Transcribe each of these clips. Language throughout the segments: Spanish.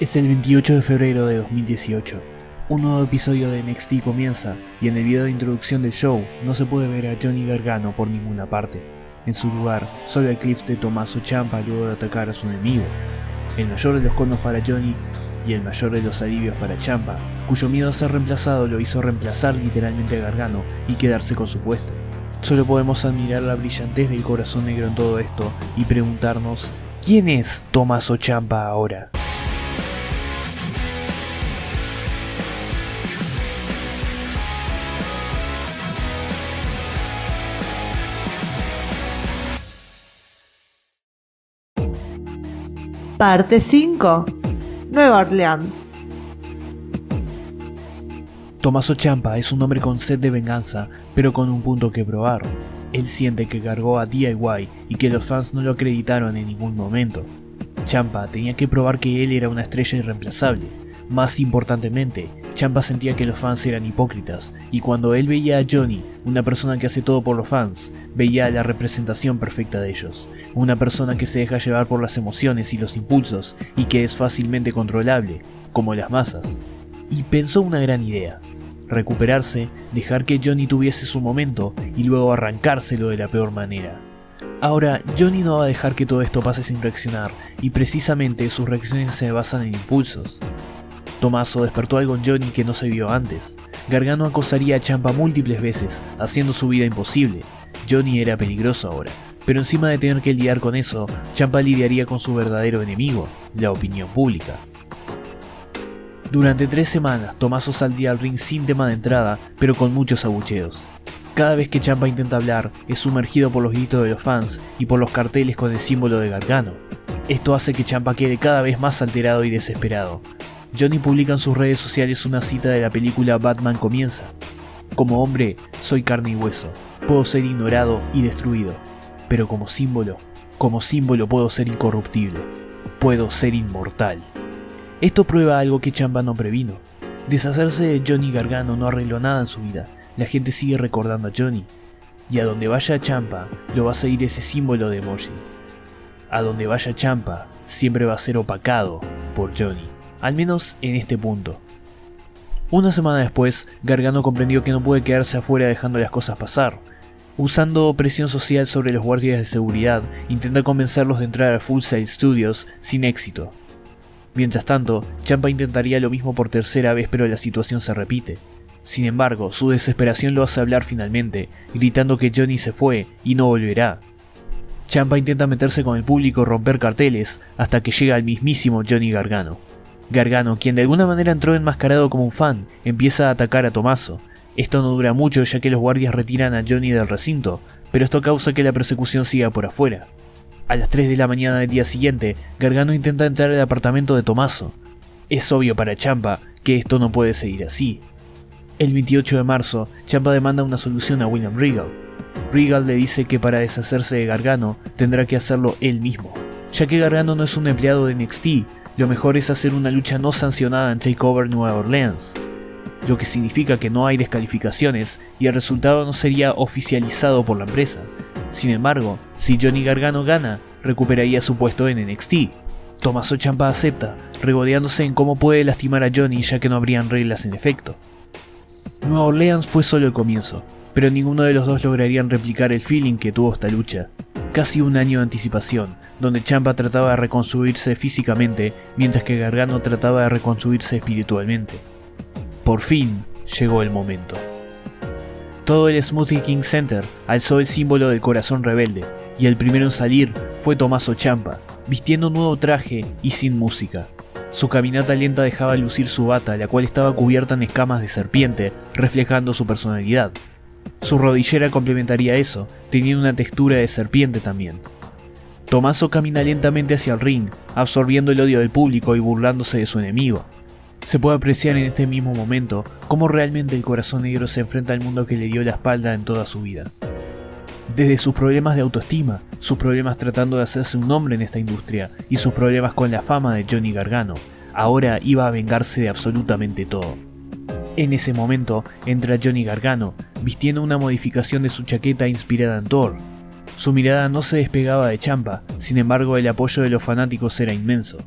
Es el 28 de febrero de 2018. Un nuevo episodio de NXT comienza y en el video de introducción del show no se puede ver a Johnny Gargano por ninguna parte. En su lugar, solo hay clips de Tommaso Ciampa luego de atacar a su enemigo. El mayor de los colmos para Johnny y el mayor de los alivios para Ciampa, cuyo miedo a ser reemplazado lo hizo reemplazar literalmente a Gargano y quedarse con su puesto. Solo podemos admirar la brillantez del corazón negro en todo esto y preguntarnos, ¿quién es Tommaso Ciampa ahora? Parte 5. Nueva Orleans. Tommaso Ciampa es un hombre con sed de venganza, pero con un punto que probar. Él siente que cargó a DIY y que los fans no lo acreditaron en ningún momento. Ciampa tenía que probar que él era una estrella irreemplazable. Más importantemente, Ciampa sentía que los fans eran hipócritas, y cuando él veía a Johnny, una persona que hace todo por los fans, veía la representación perfecta de ellos. Una persona que se deja llevar por las emociones y los impulsos, y que es fácilmente controlable, como las masas. Y pensó una gran idea: recuperarse, dejar que Johnny tuviese su momento, y luego arrancárselo de la peor manera. Ahora, Johnny no va a dejar que todo esto pase sin reaccionar, y precisamente sus reacciones se basan en impulsos. Tommaso despertó algo en Johnny que no se vio antes. Gargano acosaría a Ciampa múltiples veces, haciendo su vida imposible. Johnny era peligroso ahora, pero encima de tener que lidiar con eso, Ciampa lidiaría con su verdadero enemigo, la opinión pública. Durante 3 semanas, Tommaso saldría al ring sin tema de entrada, pero con muchos abucheos. Cada vez que Ciampa intenta hablar, es sumergido por los gritos de los fans y por los carteles con el símbolo de Gargano. Esto hace que Ciampa quede cada vez más alterado y desesperado. Johnny publica en sus redes sociales una cita de la película Batman Comienza. Como hombre, soy carne y hueso, puedo ser ignorado y destruido, pero como símbolo puedo ser incorruptible, puedo ser inmortal. Esto prueba algo que Ciampa no previno. Deshacerse de Johnny Gargano no arregló nada en su vida, la gente sigue recordando a Johnny, y a donde vaya Ciampa, lo va a seguir ese símbolo de emoji. A donde vaya Ciampa, siempre va a ser opacado por Johnny. Al menos en este punto. Una semana después, Gargano comprendió que no puede quedarse afuera dejando las cosas pasar. Usando presión social sobre los guardias de seguridad, intenta convencerlos de entrar a Full Sail Studios sin éxito. Mientras tanto, Ciampa intentaría lo mismo por tercera vez, pero la situación se repite. Sin embargo, su desesperación lo hace hablar finalmente, gritando que Johnny se fue y no volverá. Ciampa intenta meterse con el público y romper carteles, hasta que llega el mismísimo Johnny Gargano. Gargano, quien de alguna manera entró enmascarado como un fan, empieza a atacar a Tommaso. Esto no dura mucho ya que los guardias retiran a Johnny del recinto, pero esto causa que la persecución siga por afuera. A las 3 de la mañana del día siguiente, Gargano intenta entrar al apartamento de Tommaso. Es obvio para Ciampa que esto no puede seguir así. El 28 de marzo, Ciampa demanda una solución a William Regal. Regal le dice que para deshacerse de Gargano tendrá que hacerlo él mismo. Ya que Gargano no es un empleado de NXT, lo mejor es hacer una lucha no sancionada en TakeOver Nueva Orleans, lo que significa que no hay descalificaciones y el resultado no sería oficializado por la empresa. Sin embargo, si Johnny Gargano gana, recuperaría su puesto en NXT. Tommaso Ciampa acepta, regodeándose en cómo puede lastimar a Johnny ya que no habrían reglas en efecto. Nueva Orleans fue solo el comienzo, pero ninguno de los dos lograrían replicar el feeling que tuvo esta lucha. Casi un año de anticipación, donde Ciampa trataba de reconstruirse físicamente, mientras que Gargano trataba de reconstruirse espiritualmente. Por fin llegó el momento. Todo el Smoothie King Center alzó el símbolo del corazón rebelde, y el primero en salir fue Tommaso Ciampa, vistiendo un nuevo traje y sin música. Su caminata lenta dejaba lucir su bata, la cual estaba cubierta en escamas de serpiente, reflejando su personalidad. Su rodillera complementaría eso, teniendo una textura de serpiente también. Tommaso camina lentamente hacia el ring, absorbiendo el odio del público y burlándose de su enemigo. Se puede apreciar en este mismo momento cómo realmente el corazón negro se enfrenta al mundo que le dio la espalda en toda su vida. Desde sus problemas de autoestima, sus problemas tratando de hacerse un nombre en esta industria y sus problemas con la fama de Johnny Gargano, ahora iba a vengarse de absolutamente todo. En ese momento entra Johnny Gargano, vistiendo una modificación de su chaqueta inspirada en Thor. Su mirada no se despegaba de Ciampa, sin embargo el apoyo de los fanáticos era inmenso.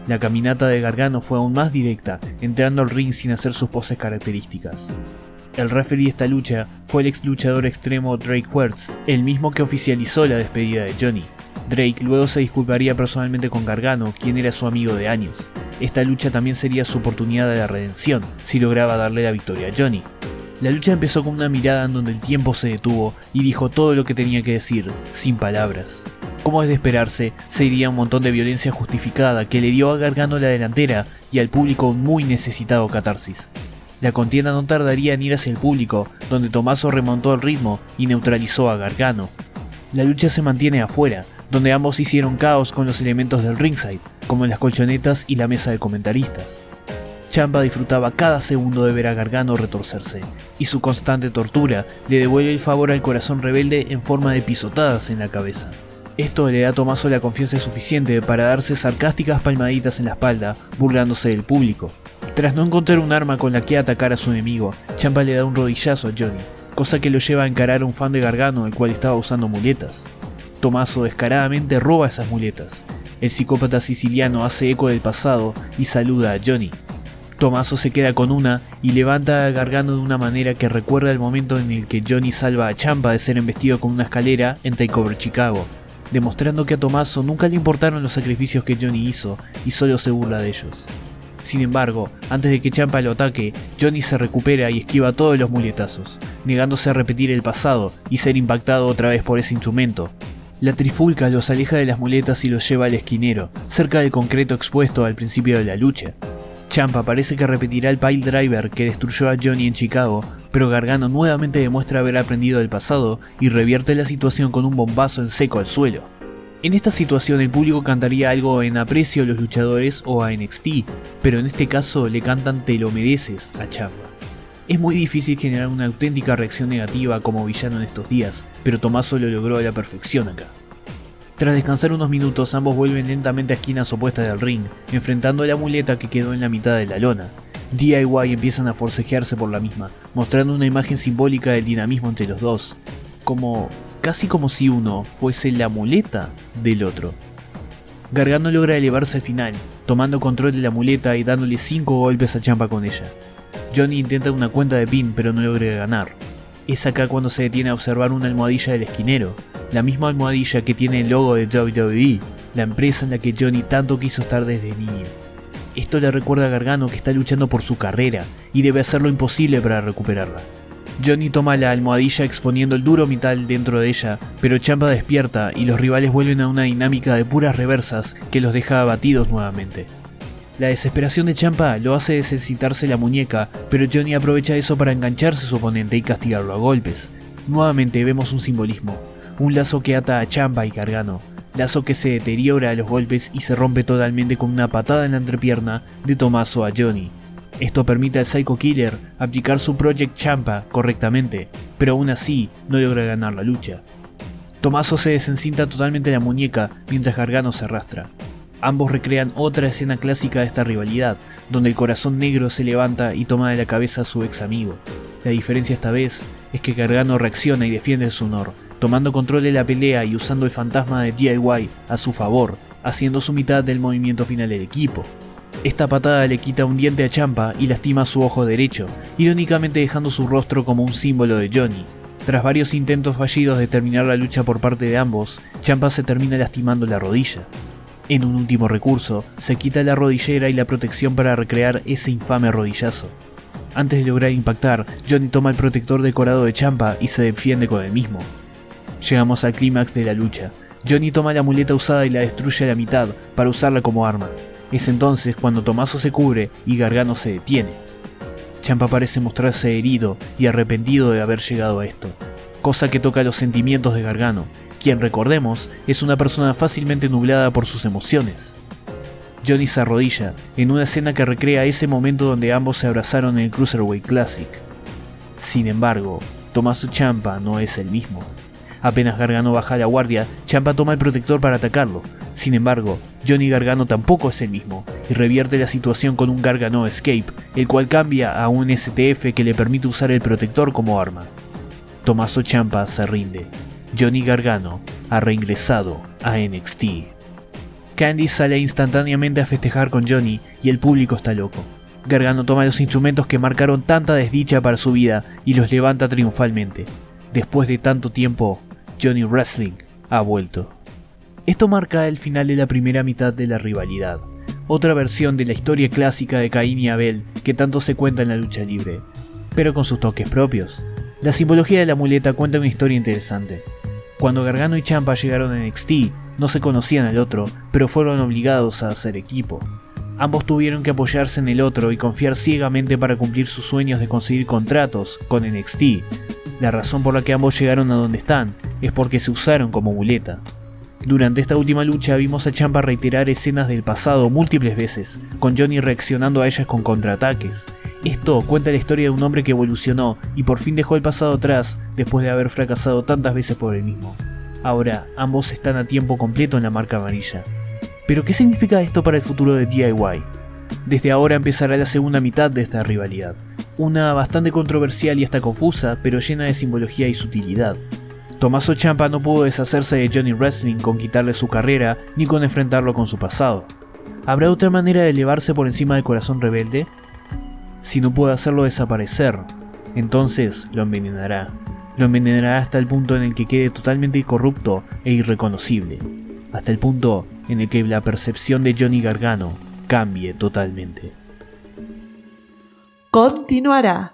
La caminata de Gargano fue aún más directa, entrando al ring sin hacer sus poses características. El referee de esta lucha fue el ex luchador extremo Drake Wuertz, el mismo que oficializó la despedida de Johnny. Drake luego se disculparía personalmente con Gargano, quien era su amigo de años. Esta lucha también sería su oportunidad de la redención, si lograba darle la victoria a Johnny. La lucha empezó con una mirada en donde el tiempo se detuvo y dijo todo lo que tenía que decir, sin palabras. Como es de esperarse, seguiría un montón de violencia justificada que le dio a Gargano la delantera y al público un muy necesitado catarsis. La contienda no tardaría en ir hacia el público, donde Tommaso remontó el ritmo y neutralizó a Gargano. La lucha se mantiene afuera, donde ambos hicieron caos con los elementos del ringside, como las colchonetas y la mesa de comentaristas. Ciampa disfrutaba cada segundo de ver a Gargano retorcerse, y su constante tortura le devuelve el favor al corazón rebelde en forma de pisotadas en la cabeza. Esto le da a Tommaso la confianza suficiente para darse sarcásticas palmaditas en la espalda, burlándose del público. Tras no encontrar un arma con la que atacar a su enemigo, Ciampa le da un rodillazo a Johnny, cosa que lo lleva a encarar a un fan de Gargano el cual estaba usando muletas. Tommaso descaradamente roba esas muletas. El psicópata siciliano hace eco del pasado y saluda a Johnny. Tommaso se queda con una y levanta a Gargano de una manera que recuerda el momento en el que Johnny salva a Ciampa de ser embestido con una escalera en Takeover Chicago, demostrando que a Tommaso nunca le importaron los sacrificios que Johnny hizo y solo se burla de ellos. Sin embargo, antes de que Ciampa lo ataque, Johnny se recupera y esquiva todos los muletazos, negándose a repetir el pasado y ser impactado otra vez por ese instrumento. La trifulca los aleja de las muletas y los lleva al esquinero, cerca del concreto expuesto al principio de la lucha. Ciampa parece que repetirá el pile driver que destruyó a Johnny en Chicago, pero Gargano nuevamente demuestra haber aprendido del pasado y revierte la situación con un bombazo en seco al suelo. En esta situación el público cantaría algo en aprecio a los luchadores o a NXT, pero en este caso le cantan "te lo mereces" a Ciampa. Es muy difícil generar una auténtica reacción negativa como villano en estos días, pero Tommaso lo logró a la perfección acá. Tras descansar unos minutos, ambos vuelven lentamente a esquinas opuestas del ring, enfrentando a la muleta que quedó en la mitad de la lona. DIY empiezan a forcejearse por la misma, mostrando una imagen simbólica del dinamismo entre los dos, casi como si uno fuese la muleta del otro. Gargano logra elevarse al final, tomando control de la muleta y dándole 5 golpes a Ciampa con ella. Johnny intenta una cuenta de pin pero no logra ganar. Es acá cuando se detiene a observar una almohadilla del esquinero, la misma almohadilla que tiene el logo de WWE, la empresa en la que Johnny tanto quiso estar desde niño. Esto le recuerda a Gargano que está luchando por su carrera y debe hacer lo imposible para recuperarla. Johnny toma la almohadilla exponiendo el duro metal dentro de ella, pero Ciampa despierta y los rivales vuelven a una dinámica de puras reversas que los deja abatidos nuevamente. La desesperación de Ciampa lo hace desencitarse la muñeca, pero Johnny aprovecha eso para engancharse a su oponente y castigarlo a golpes. Nuevamente vemos un simbolismo, un lazo que ata a Ciampa y Gargano, lazo que se deteriora a los golpes y se rompe totalmente con una patada en la entrepierna de Tommaso a Johnny. Esto permite al Psycho Killer aplicar su Project Ciampa correctamente, pero aún así no logra ganar la lucha. Tommaso se desencinta totalmente la muñeca mientras Gargano se arrastra. Ambos recrean otra escena clásica de esta rivalidad, donde el corazón negro se levanta y toma de la cabeza a su ex amigo. La diferencia esta vez es que Gargano reacciona y defiende su honor, tomando control de la pelea y usando el fantasma de DIY a su favor, haciendo su mitad del movimiento final del equipo. Esta patada le quita un diente a Ciampa y lastima su ojo derecho, irónicamente dejando su rostro como un símbolo de Johnny. Tras varios intentos fallidos de terminar la lucha por parte de ambos, Ciampa se termina lastimando la rodilla. En un último recurso, se quita la rodillera y la protección para recrear ese infame rodillazo. Antes de lograr impactar, Johnny toma el protector decorado de Ciampa y se defiende con el mismo. Llegamos al clímax de la lucha. Johnny toma la muleta usada y la destruye a la mitad para usarla como arma. Es entonces cuando Tommaso se cubre y Gargano se detiene. Ciampa parece mostrarse herido y arrepentido de haber llegado a esto, cosa que toca los sentimientos de Gargano, quien, recordemos, es una persona fácilmente nublada por sus emociones. Johnny se arrodilla en una escena que recrea ese momento donde ambos se abrazaron en el Cruiserweight Classic. Sin embargo, Tommaso Ciampa no es el mismo. Apenas Gargano baja la guardia, Ciampa toma el protector para atacarlo. Sin embargo, Johnny Gargano tampoco es el mismo, y revierte la situación con un Gargano Escape, el cual cambia a un STF que le permite usar el protector como arma. Tommaso Ciampa se rinde. Johnny Gargano ha reingresado a NXT. Candice sale instantáneamente a festejar con Johnny y el público está loco. Gargano toma los instrumentos que marcaron tanta desdicha para su vida y los levanta triunfalmente. Después de tanto tiempo, Johnny Wrestling ha vuelto. Esto marca el final de la primera mitad de la rivalidad, otra versión de la historia clásica de Caín y Abel que tanto se cuenta en la lucha libre, pero con sus toques propios. La simbología de la muleta cuenta una historia interesante. Cuando Gargano y Ciampa llegaron a NXT, no se conocían al otro, pero fueron obligados a hacer equipo. Ambos tuvieron que apoyarse en el otro y confiar ciegamente para cumplir sus sueños de conseguir contratos con NXT. La razón por la que ambos llegaron a donde están es porque se usaron como muleta. Durante esta última lucha vimos a Ciampa reiterar escenas del pasado múltiples veces, con Johnny reaccionando a ellas con contraataques. Esto cuenta la historia de un hombre que evolucionó y por fin dejó el pasado atrás después de haber fracasado tantas veces por el mismo. Ahora, ambos están a tiempo completo en la marca amarilla. ¿Pero qué significa esto para el futuro de DIY? Desde ahora empezará la segunda mitad de esta rivalidad. Una bastante controversial y hasta confusa, pero llena de simbología y sutilidad. Tommaso Ciampa no pudo deshacerse de Johnny Wrestling con quitarle su carrera ni con enfrentarlo con su pasado. ¿Habrá otra manera de elevarse por encima del corazón rebelde? Si no puede hacerlo desaparecer, entonces lo envenenará. Lo envenenará hasta el punto en el que quede totalmente corrupto e irreconocible. Hasta el punto en el que la percepción de Johnny Gargano cambie totalmente. Continuará.